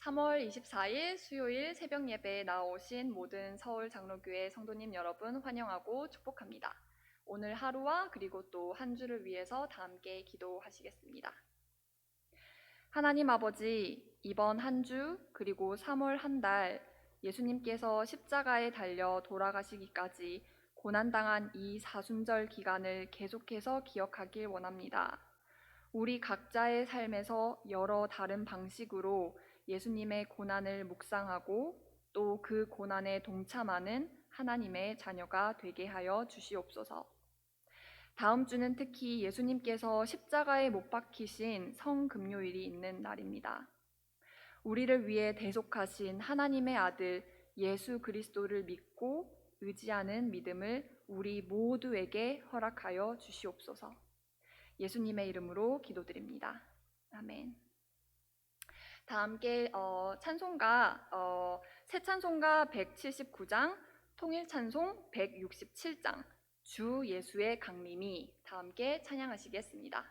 3월 24일 수요일 새벽 예배에 나오신 모든 서울 장로교회 성도님 여러분 환영하고 축복합니다. 오늘 하루와 그리고 또 한 주를 위해서 다 함께 기도하시겠습니다. 하나님 아버지, 이번 한 주 그리고 3월 한 달 예수님께서 십자가에 달려 돌아가시기까지 고난당한 이 사순절 기간을 계속해서 기억하길 원합니다. 우리 각자의 삶에서 여러 다른 방식으로 예수님의 고난을 묵상하고 또 그 고난에 동참하는 하나님의 자녀가 되게 하여 주시옵소서. 다음 주는 특히 예수님께서 십자가에 못 박히신 성금요일이 있는 날입니다. 우리를 위해 대속하신 하나님의 아들 예수 그리스도를 믿고 의지하는 믿음을 우리 모두에게 허락하여 주시옵소서. 예수님의 이름으로 기도드립니다. 아멘. 다 함께 찬송가 새 찬송가 179장, 통일 찬송 167장, 주 예수의 강림이 다 함께 찬양하시겠습니다.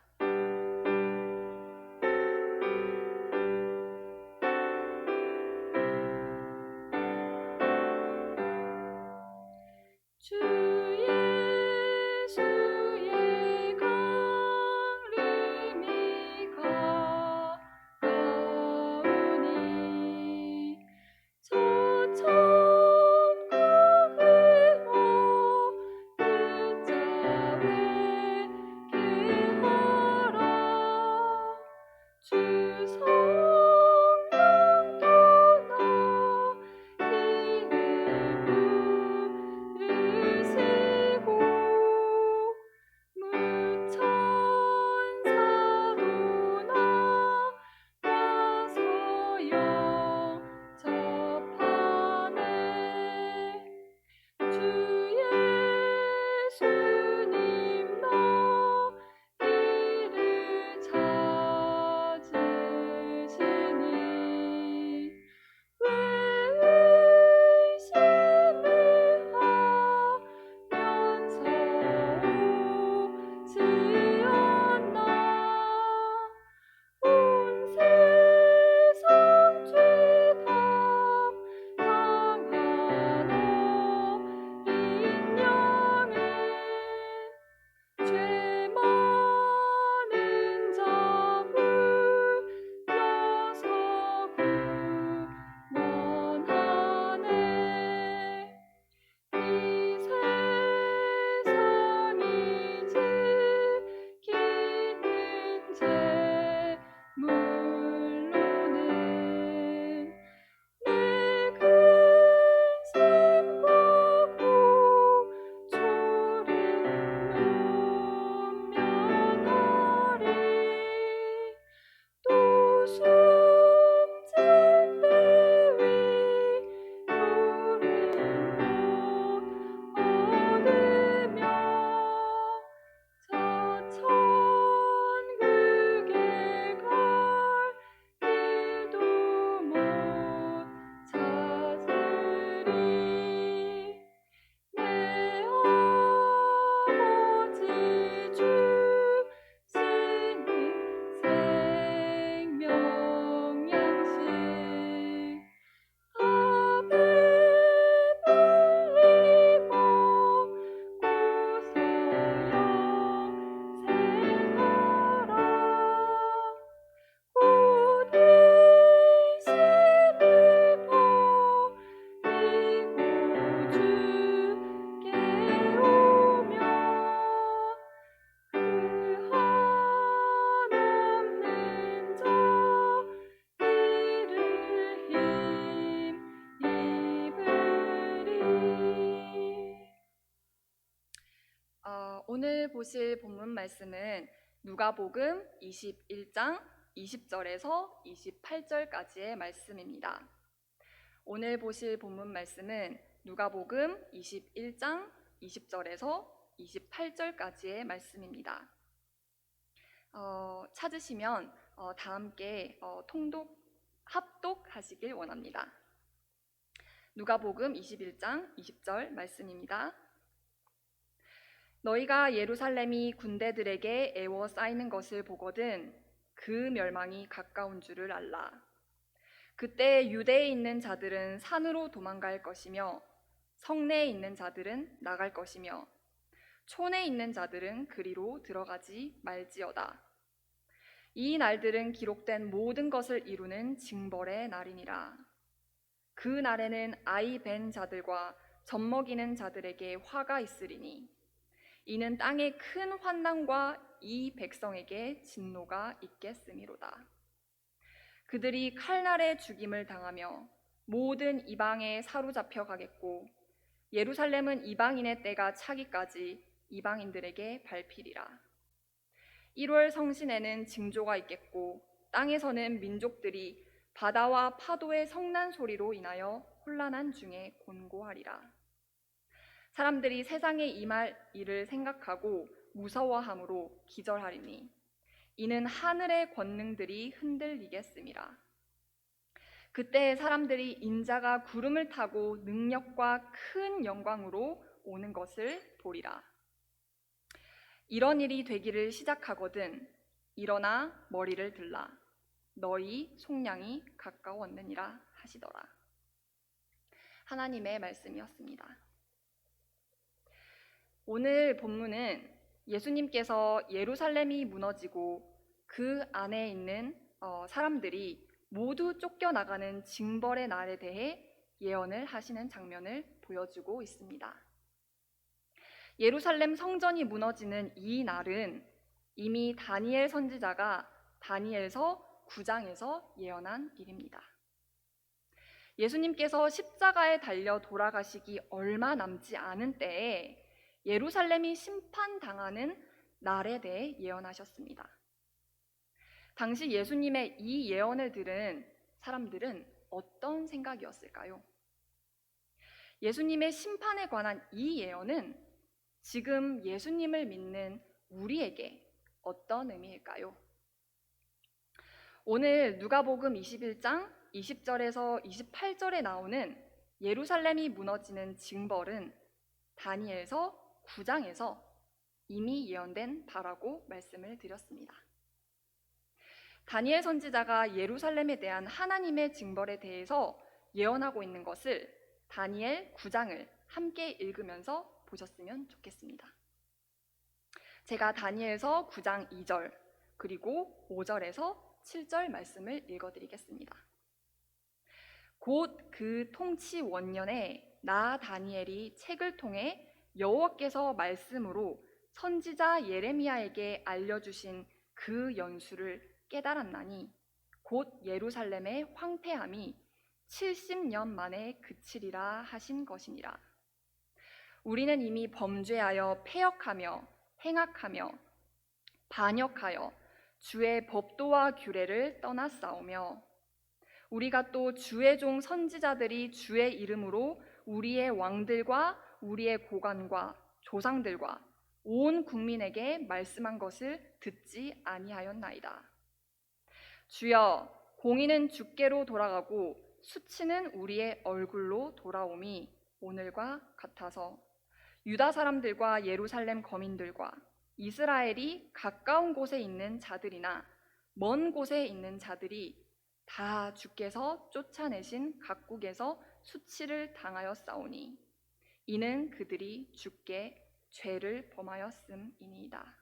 주 예수의 강림이 가까우니 저 천국을 붙잡게 하라. 주 성령께나 이를 부르시고 무천사도 나와서 영접하네. 주 예수님 너희를 찾으시니 왜 의심을 하면서 오지 않나. 온 세상 죄다 당한 어린 양을 죄 많은 자 불러서 구원하네. 이 세상이 지키는 제물로는 내 근심과 고초를 면면하리. 또 숨진 내 위로를 못 얻으며 저 천국에 갈 길도 못 찾으리. 내 아버지 주시는 생명 양식 다 배불리 먹고서 영생하라. 곧 의심을 버리고 주께 오면 그 한없는 자 이를 힘입으리. 오늘 보실 본문 말씀은 누가복음 21장 20절에서 28절까지의 말씀입니다. 오늘 보실 본문 말씀은 누가복음 21장 20절에서 28절까지의 말씀입니다. 찾으시면 다 함께 합독하시길 원합니다. 누가복음 21장 20절 말씀입니다. 너희가 예루살렘이 군대들에게 애워싸이는 것을 보거든 그 멸망이 가까운 줄을 알라. 그때 유대에 있는 자들은 산으로 도망갈 것이며 성내에 있는 자들은 나갈 것이며 촌에 있는 자들은 그리로 들어가지 말지어다. 이 날들은 기록된 모든 것을 이루는 징벌의 날이니라. 그 날에는 아이 벤 자들과 젖먹이는 자들에게 화가 있으리니 이는 땅에 큰 환난과 이 백성에게 진노가 있겠음이로다. 그들이 칼날에 죽임을 당하며 모든 이방에 사로잡혀 가겠고 예루살렘은 이방인의 때가 차기까지 이방인들에게 밟히리라. 1월 성신에는 징조가 있겠고 땅에서는 민족들이 바다와 파도의 성난 소리로 인하여 혼란한 중에 곤고하리라. 사람들이 세상에 임할 일을 생각하고 무서워함으로 기절하리니 이는 하늘의 권능들이 흔들리겠음이라. 그때 사람들이 인자가 구름을 타고 능력과 큰 영광으로 오는 것을 보리라. 이런 일이 되기를 시작하거든 일어나 머리를 들라. 너희 속량이 가까웠느니라 하시더라. 하나님의 말씀이었습니다. 오늘 본문은 예수님께서 예루살렘이 무너지고 그 안에 있는 사람들이 모두 쫓겨나가는 징벌의 날에 대해 예언을 하시는 장면을 보여주고 있습니다. 예루살렘 성전이 무너지는 이 날은 이미 다니엘 선지자가 다니엘서 9장에서 예언한 일입니다. 예수님께서 십자가에 달려 돌아가시기 얼마 남지 않은 때에 예루살렘이 심판당하는 날에 대해 예언하셨습니다. 당시 예수님의 이 예언을 들은 사람들은 어떤 생각이었을까요? 예수님의 심판에 관한 이 예언은 지금 예수님을 믿는 우리에게 어떤 의미일까요? 오늘 누가복음 21장 20절에서 28절에 나오는 예루살렘이 무너지는 징벌은 다니엘서 9장에서 이미 예언된 바라고 말씀을 드렸습니다. 다니엘 선지자가 예루살렘에 대한 하나님의 징벌에 대해서 예언하고 있는 것을 다니엘 9장을 함께 읽으면서 보셨으면 좋겠습니다. 제가 다니엘서 9장 2절 그리고 5절에서 7절 말씀을 읽어드리겠습니다. 곧 그 통치 원년에 나 다니엘이 책을 통해 여호와께서 말씀으로 선지자 예레미야에게 알려주신 그 연수를 깨달았나니 곧 예루살렘의 황폐함이 70년 만에 그치리라 하신 것이니라. 우리는 이미 범죄하여 패역하며 행악하며 반역하여 주의 법도와 규례를 떠났사오며 우리가 또 주의 종 선지자들이 주의 이름으로 우리의 왕들과 우리의 고관과 조상들과 온 국민에게 말씀한 것을 듣지 아니하였나이다. 주여, 공의는 주께로 돌아가고 수치는 우리의 얼굴로 돌아옴이 오늘과 같아서 유다 사람들과 예루살렘 거민들과 이스라엘이 가까운 곳에 있는 자들이나 먼 곳에 있는 자들이 다 주께서 쫓아내신 각국에서 수치를 당하였사오니 이는 그들이 주께 죄를 범하였음이니이다.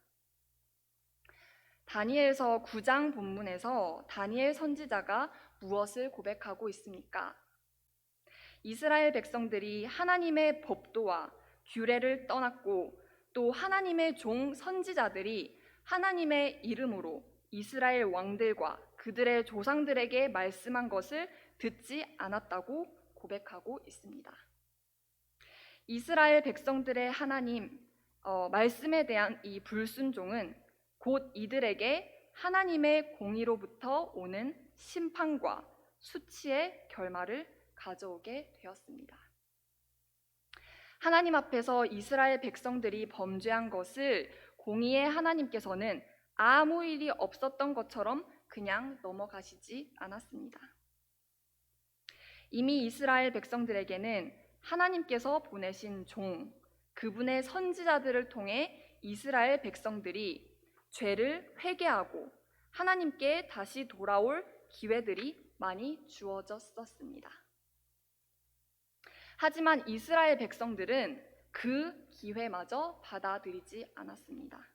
다니엘서 9장 본문에서 다니엘 선지자가 무엇을 고백하고 있습니까? 이스라엘 백성들이 하나님의 법도와 규례를 떠났고 또 하나님의 종 선지자들이 하나님의 이름으로 이스라엘 왕들과 그들의 조상들에게 말씀한 것을 듣지 않았다고 고백하고 있습니다. 이스라엘 백성들의 하나님 말씀에 대한 이 불순종은 곧 이들에게 하나님의 공의로부터 오는 심판과 수치의 결말을 가져오게 되었습니다. 하나님 앞에서 이스라엘 백성들이 범죄한 것을 공의의 하나님께서는 아무 일이 없었던 것처럼 그냥 넘어가시지 않았습니다. 이미 이스라엘 백성들에게는 하나님께서 보내신 종, 그분의 선지자들을 통해 이스라엘 백성들이 죄를 회개하고 하나님께 다시 돌아올 기회들이 많이 주어졌었습니다. 하지만 이스라엘 백성들은 그 기회마저 받아들이지 않았습니다.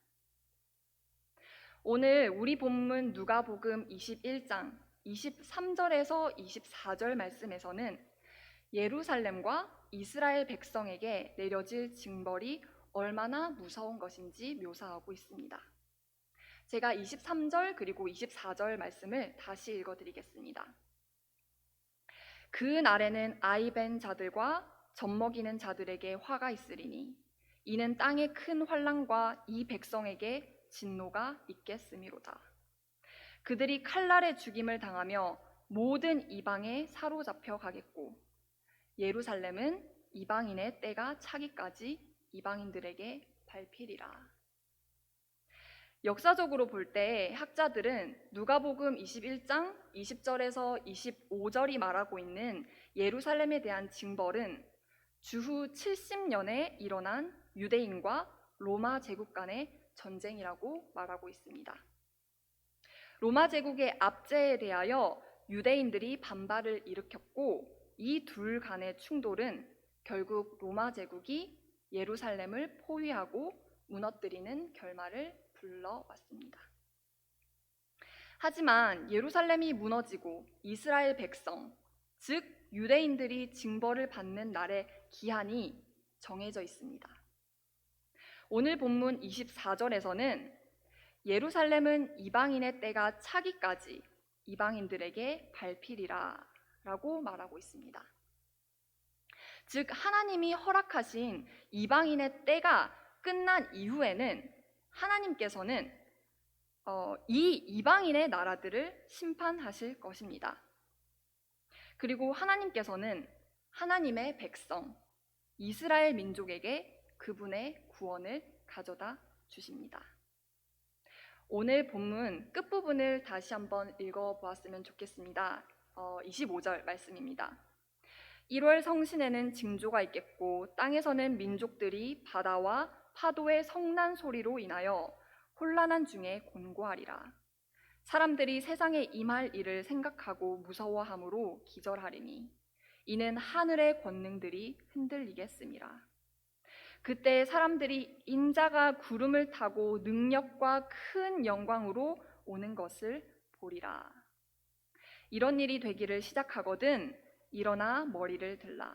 오늘 우리 본문 누가복음 21장 23절에서 24절 말씀에서는 예루살렘과 이스라엘 백성에게 내려질 징벌이 얼마나 무서운 것인지 묘사하고 있습니다. 제가 23절 그리고 24절 말씀을 다시 읽어드리겠습니다. 그 날에는 아이 벤 자들과 젖먹이는 자들에게 화가 있으리니 이는 땅의 큰 환난과 이 백성에게 진노가 있겠음이로다. 그들이 칼날에 죽임을 당하며 모든 이방에 사로잡혀 가겠고 예루살렘은 이방인의 때가 차기까지 이방인들에게 밟히리라. 역사적으로 볼 때 학자들은 누가복음 21장 20절에서 25절이 말하고 있는 예루살렘에 대한 징벌은 주후 70년에 일어난 유대인과 로마 제국 간의 전쟁이라고 말하고 있습니다. 로마 제국의 압제에 대하여 유대인들이 반발을 일으켰고 이 둘 간의 충돌은 결국 로마 제국이 예루살렘을 포위하고 무너뜨리는 결말을 불러왔습니다. 하지만 예루살렘이 무너지고 이스라엘 백성, 즉 유대인들이 징벌을 받는 날의 기한이 정해져 있습니다. 오늘 본문 24절에서는 예루살렘은 이방인의 때가 차기까지 이방인들에게 밟히리라 라고 말하고 있습니다. 즉 하나님이 허락하신 이방인의 때가 끝난 이후에는 하나님께서는 이 이방인의 나라들을 심판하실 것입니다. 그리고 하나님께서는 하나님의 백성 이스라엘 민족에게 그분의 구원을 가져다 주십니다. 오늘 본문 끝부분을 다시 한번 읽어보았으면 좋겠습니다. 25절 말씀입니다. 1월 성신에는 징조가 있겠고 땅에서는 민족들이 바다와 파도의 성난 소리로 인하여 혼란한 중에 곤고하리라. 사람들이 세상에 임할 일을 생각하고 무서워함으로 기절하리니 이는 하늘의 권능들이 흔들리겠음이라. 그때 사람들이 인자가 구름을 타고 능력과 큰 영광으로 오는 것을 보리라. 이런 일이 되기를 시작하거든 일어나 머리를 들라.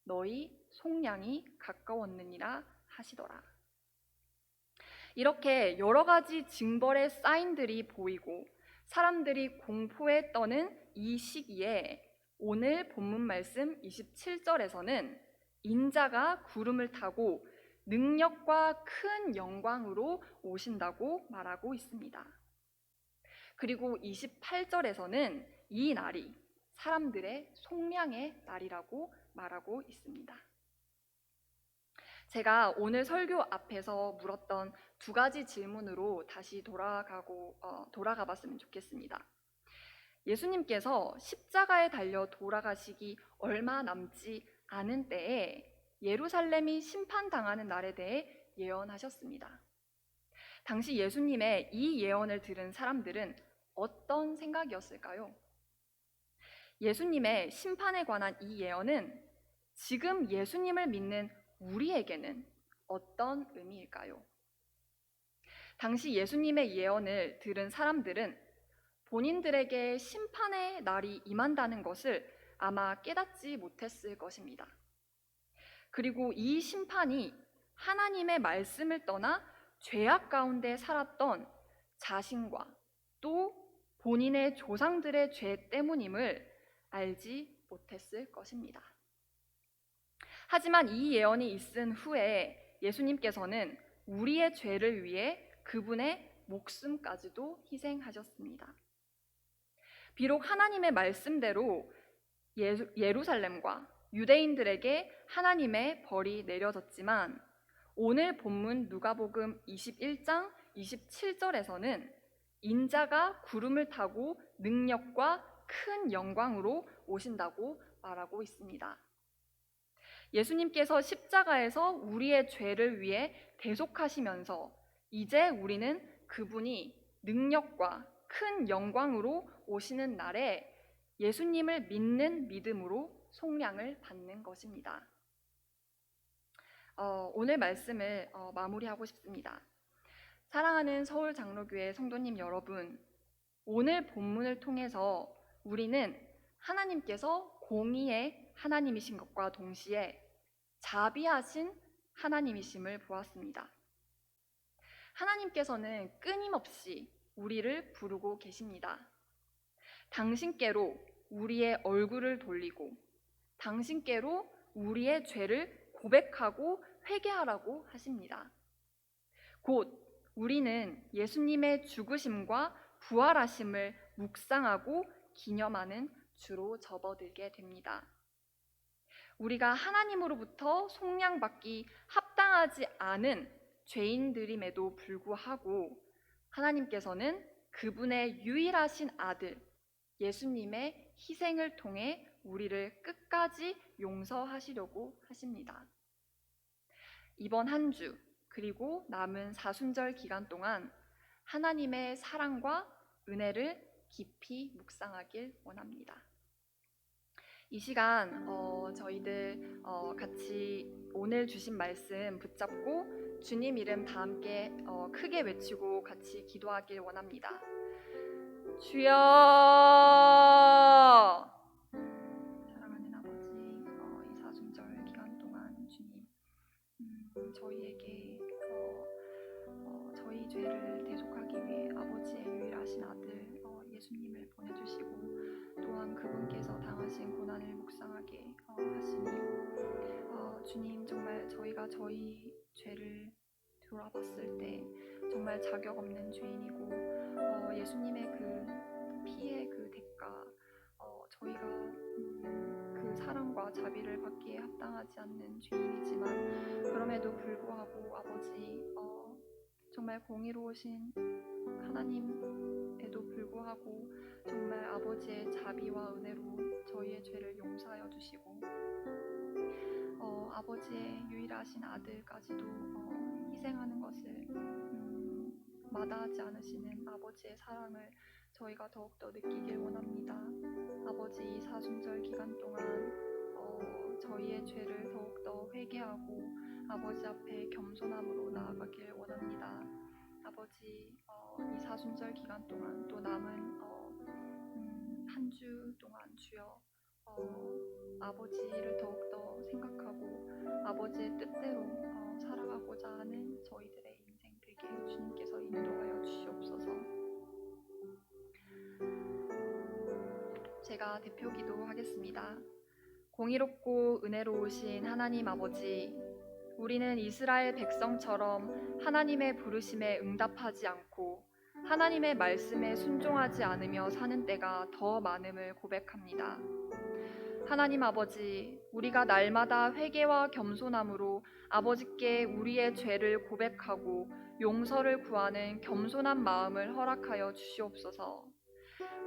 너희 속량이 가까웠느니라 하시더라. 이렇게 여러 가지 징벌의 사인들이 보이고 사람들이 공포에 떠는 이 시기에 오늘 본문 말씀 27절에서는 인자가 구름을 타고 능력과 큰 영광으로 오신다고 말하고 있습니다. 그리고 28절에서는 이 날이 사람들의 속량의 날이라고 말하고 있습니다. 제가 오늘 설교 앞에서 물었던 두 가지 질문으로 다시 돌아가 봤으면 좋겠습니다. 예수님께서 십자가에 달려 돌아가시기 얼마 남지 않은 때에 예루살렘이 심판당하는 날에 대해 예언하셨습니다. 당시 예수님의 이 예언을 들은 사람들은 어떤 생각이었을까요? 예수님의 심판에 관한 이 예언은 지금 예수님을 믿는 우리에게는 어떤 의미일까요? 당시 예수님의 예언을 들은 사람들은 본인들에게 심판의 날이 임한다는 것을 아마 깨닫지 못했을 것입니다. 그리고 이 심판이 하나님의 말씀을 떠나 죄악 가운데 살았던 자신과 또 본인의 조상들의 죄 때문임을 알지 못했을 것입니다. 하지만 이 예언이 있은 후에 예수님께서는 우리의 죄를 위해 그분의 목숨까지도 희생하셨습니다. 비록 하나님의 말씀대로 예루살렘과 유대인들에게 하나님의 벌이 내려졌지만 오늘 본문 누가복음 21장 27절에서는 인자가 구름을 타고 능력과 큰 영광으로 오신다고 말하고 있습니다. 예수님께서 십자가에서 우리의 죄를 위해 대속하시면서 이제 우리는 그분이 능력과 큰 영광으로 오시는 날에 예수님을 믿는 믿음으로 속량을 받는 것입니다. 오늘 말씀을 마무리하고 싶습니다. 사랑하는 서울장로교회 성도님 여러분, 오늘 본문을 통해서 우리는 하나님께서 공의의 하나님이신 것과 동시에 자비하신 하나님이심을 보았습니다. 하나님께서는 끊임없이 우리를 부르고 계십니다. 당신께로 우리의 얼굴을 돌리고 당신께로 우리의 죄를 고백하고 회개하라고 하십니다. 곧 우리는 예수님의 죽으심과 부활하심을 묵상하고 기념하는 주로 접어들게 됩니다. 우리가 하나님으로부터 속량받기 합당하지 않은 죄인들임에도 불구하고 하나님께서는 그분의 유일하신 아들 예수님의 희생을 통해 우리를 끝까지 용서하시려고 하십니다. 이번 한 주 그리고 남은 사순절 기간 동안 하나님의 사랑과 은혜를 깊이 묵상하길 원합니다. 이 시간 저희들 같이 오늘 주신 말씀 붙잡고 주님 이름 다 함께 크게 외치고 같이 기도하길 원합니다. 주여! 사랑하는 아버지, 이 사순절 기간 동안 주님 저희에게 저희 죄를 대속하기 위해 아버지의 유일하신 아들 예수님을 보내주시고 또한 그분께서 당하신 고난을 묵상하게 하시니 주님 정말 저희가 저희 죄를 돌아봤을 때 정말 자격 없는 죄인이고 예수님의 그 피의 그 대가 저희가 그 사랑과 자비를 받기에 합당하지 않는 죄인이지만 그럼에도 불구하고 아버지 정말 공의로우신 하나님에도 불구하고 정말 아버지의 자비와 은혜로 저희의 죄를 용서하여 주시고 아버지의 유일하신 아들까지도 희생하는 것을 마다하지 않으시는 아버지의 사랑을 저희가 더욱더 느끼길 원합니다. 아버지 이 사순절 기간 동안 저희의 죄를 더욱더 회개하고 아버지 앞에 겸손함으로 나아가길 원합니다. 아버지 이 사순절 기간 동안 또 남은 한 주 동안 주여 아버지를 더욱더 생각하고 아버지의 뜻대로 살아가고자 하는 저희들의 인생 되게 주님께서 인도하여 주시옵소서. 제가 대표 기도하겠습니다. 공의롭고 은혜로우신 하나님 아버지, 우리는 이스라엘 백성처럼 하나님의 부르심에 응답하지 않고 하나님의 말씀에 순종하지 않으며 사는 때가 더 많음을 고백합니다. 하나님 아버지, 우리가 날마다 회개와 겸손함으로 아버지께 우리의 죄를 고백하고 용서를 구하는 겸손한 마음을 허락하여 주시옵소서.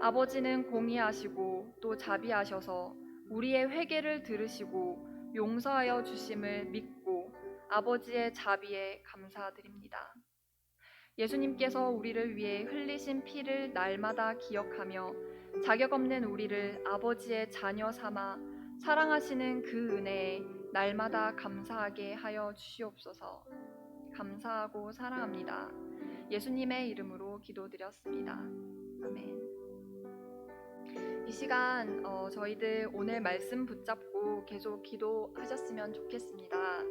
아버지는 공의하시고 또 자비하셔서 우리의 회개를 들으시고 용서하여 주심을 믿고 아버지의 자비에 감사드립니다. 예수님께서 우리를 위해 흘리신 피를 날마다 기억하며 자격 없는 우리를 아버지의 자녀 삼아 사랑하시는 그 은혜에 날마다 감사하게 하여 주시옵소서. 감사하고 사랑합니다. 예수님의 이름으로 기도드렸습니다. 아멘. 이 시간 저희들 오늘 말씀 붙잡고 계속 기도하셨으면 좋겠습니다.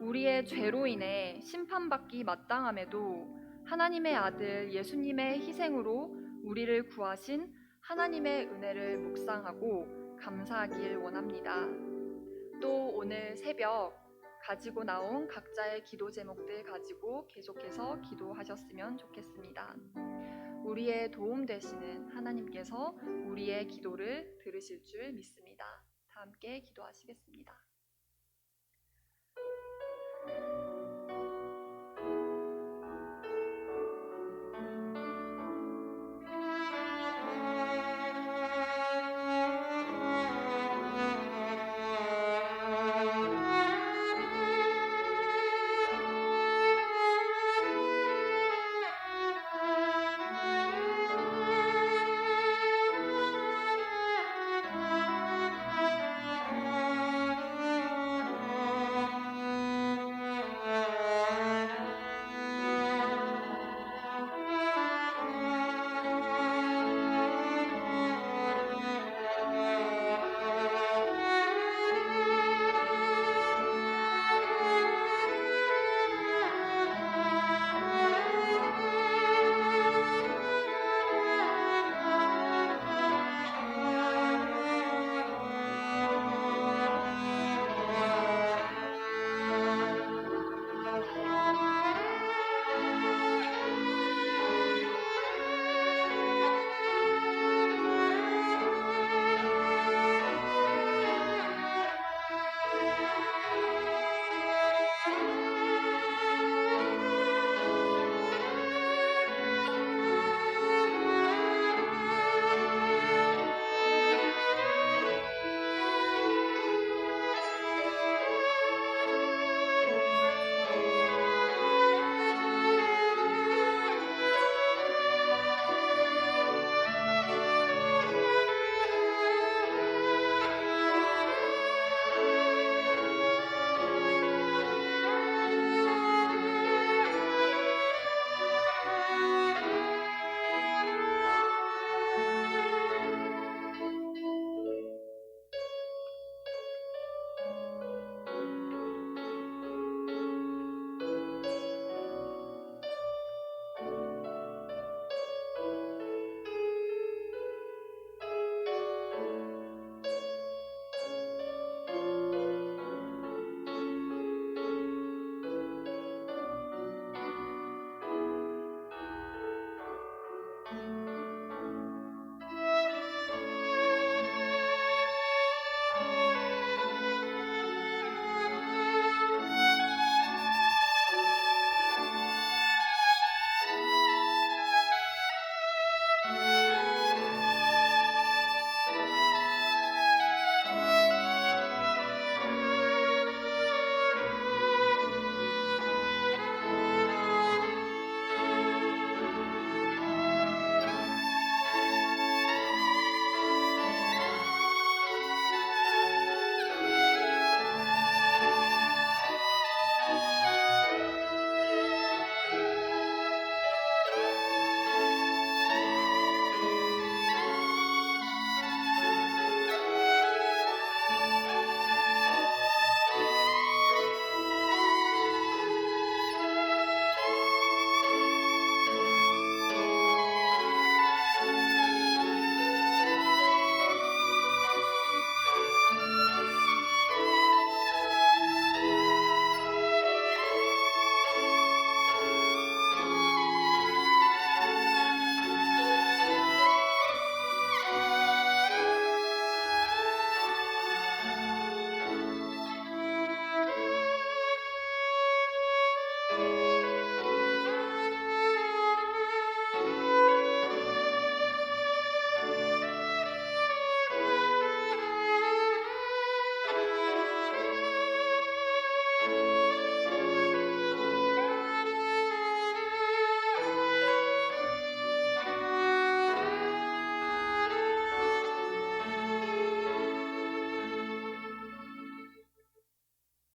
우리의 죄로 인해 심판받기 마땅함에도 하나님의 아들 예수님의 희생으로 우리를 구하신 하나님의 은혜를 묵상하고 감사하길 원합니다. 또 오늘 새벽 가지고 나온 각자의 기도 제목들 가지고 계속해서 기도하셨으면 좋겠습니다. 우리의 도움 되시는 하나님께서 우리의 기도를 들으실 줄 믿습니다. 다 함께 기도하시겠습니다.